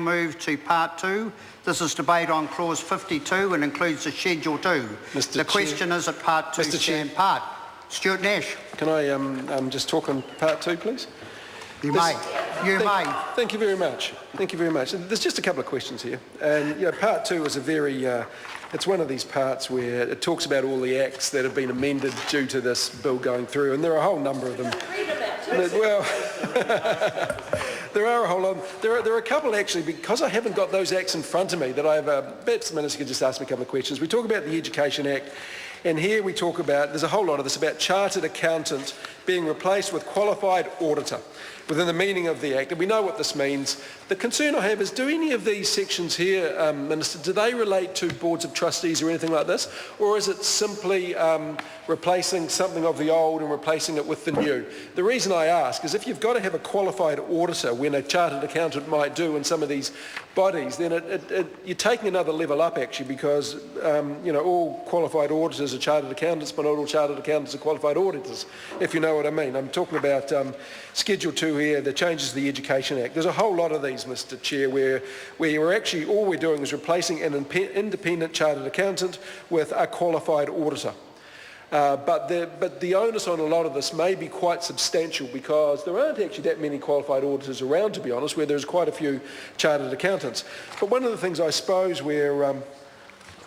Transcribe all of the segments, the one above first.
Move to part 2. This is debate on clause 52 and includes the schedule 2. The question is at part 2 stand part. Stuart Nash. Can I just talk on part 2, please? You may. Thank you very much. Thank you very much. There's just a couple of questions here. And part 2 is a very, it's one of these parts where it talks about all the acts that have been amended due to this bill going through, and there are a whole number of them. Well, there are a whole lot. There are a couple actually, because I haven't got those acts in front of me that I have. Perhaps the Minister could just ask me a couple of questions. We talk about the Education Act, and here we talk about, there's a whole lot of this about chartered accountant being replaced with qualified auditor within the meaning of the Act, and we know what this means. The concern I have is, do any of these sections here, Minister, do they relate to boards of trustees or anything like this, or is it simply replacing something of the old and replacing it with the new? The reason I ask is if you've got to have a qualified auditor, when a chartered accountant might do in some of these bodies, then you're taking another level up actually, because all qualified auditors are chartered accountants, but not all chartered accountants are qualified auditors, if you know what I mean. I'm talking about Schedule 2 here, the changes to the Education Act. There's a whole lot of these, Mr Chair, where you're actually, all we're doing is replacing an independent chartered accountant with a qualified auditor. But the onus on a lot of this may be quite substantial, because there aren't actually that many qualified auditors around, to be honest, where there's quite a few chartered accountants. But one of the things I suppose where,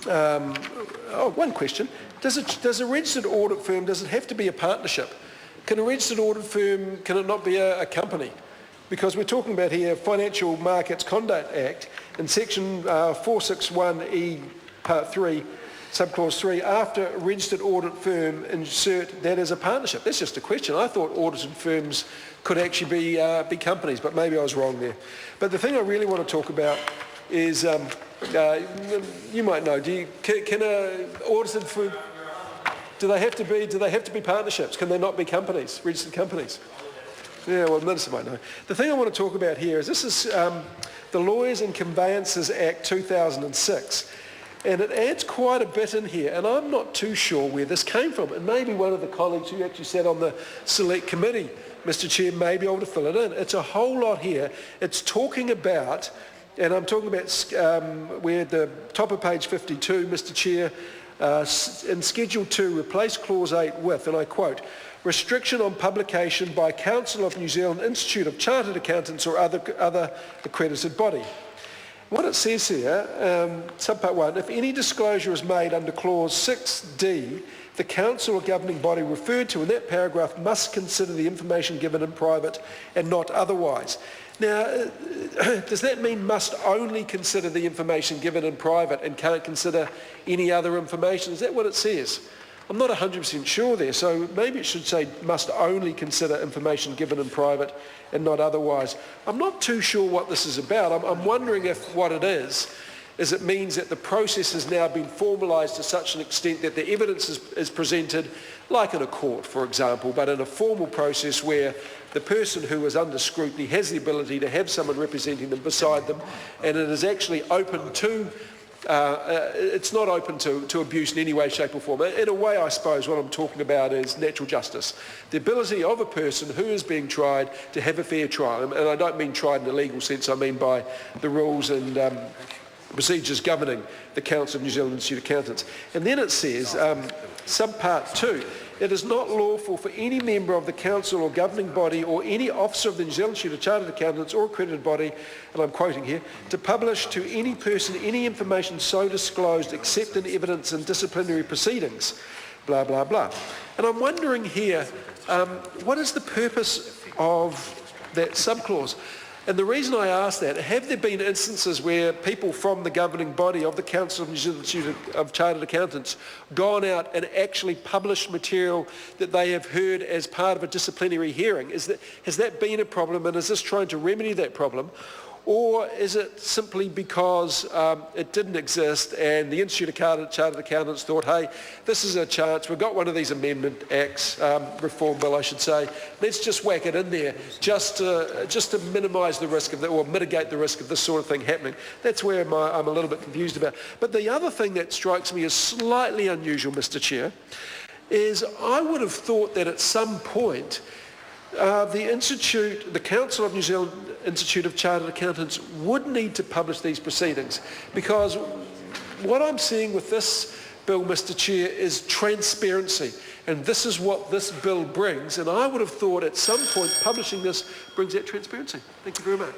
one question, does a registered audit firm, does it have to be a partnership? Can a registered audit firm, can it not be a company? Because we're talking about here Financial Markets Conduct Act in section 461E part 3, subclause 3, after a registered audit firm, insert that as a partnership. That's just a question. I thought audited firms could actually be companies, but maybe I was wrong there. But the thing I really want to talk about is, you might know, can a audited firm, do they have to be partnerships? Can they not be companies, registered companies? Yeah, well, the Minister might know. The thing I want to talk about here is this is the Lawyers and Conveyancers Act 2006. And it adds quite a bit in here, and I'm not too sure where this came from. And maybe one of the colleagues who actually sat on the select committee, Mr Chair, may be able to fill it in. It's a whole lot here. It's talking about, and I'm talking about where at the top of page 52, Mr Chair, in Schedule 2, replace Clause 8 with, and I quote, restriction on publication by Council of New Zealand Institute of Chartered Accountants or other accredited body. What it says here, subpart 1, if any disclosure is made under Clause 6D, the council or governing body referred to in that paragraph must consider the information given in private and not otherwise. Now, does that mean must only consider the information given in private and can't consider any other information? Is that what it says? I'm not 100% sure there, so maybe it should say must only consider information given in private and not otherwise. I'm not too sure what this is about. I'm wondering if what it is it means that the process has now been formalised to such an extent that the evidence is presented like in a court, for example, but in a formal process where the person who is under scrutiny has the ability to have someone representing them beside them, and it is actually open to it's not open to abuse in any way, shape or form. In a way, I suppose what I'm talking about is natural justice. The ability of a person who is being tried to have a fair trial, and I don't mean tried in a legal sense, I mean by the rules and procedures governing the Council of New Zealand Institute of Accountants. And then it says, subpart 2, it is not lawful for any member of the council or governing body or any officer of the New Zealand Institute of Chartered Accountants or accredited body, and I'm quoting here, to publish to any person any information so disclosed except in evidence in disciplinary proceedings, blah, blah, blah. And I'm wondering here, what is the purpose of that subclause? And the reason I ask that, have there been instances where people from the governing body of the Council of New Zealand Institute of Chartered Accountants gone out and actually published material that they have heard as part of a disciplinary hearing? Has that been a problem, and is this trying to remedy that problem? Or is it simply because it didn't exist and the Institute of Chartered Accountants thought, hey, this is a chance, we've got one of these amendment acts, reform bill I should say, let's just whack it in there just to minimise the risk of that, or mitigate the risk of this sort of thing happening. That's where I'm a little bit confused about. But the other thing that strikes me as slightly unusual, Mr Chair, is I would have thought that at some point the Council of New Zealand Institute of Chartered Accountants would need to publish these proceedings, because what I'm seeing with this bill, Mr. Chair, is transparency. And this is what this bill brings. And I would have thought at some point publishing this brings that transparency. Thank you very much.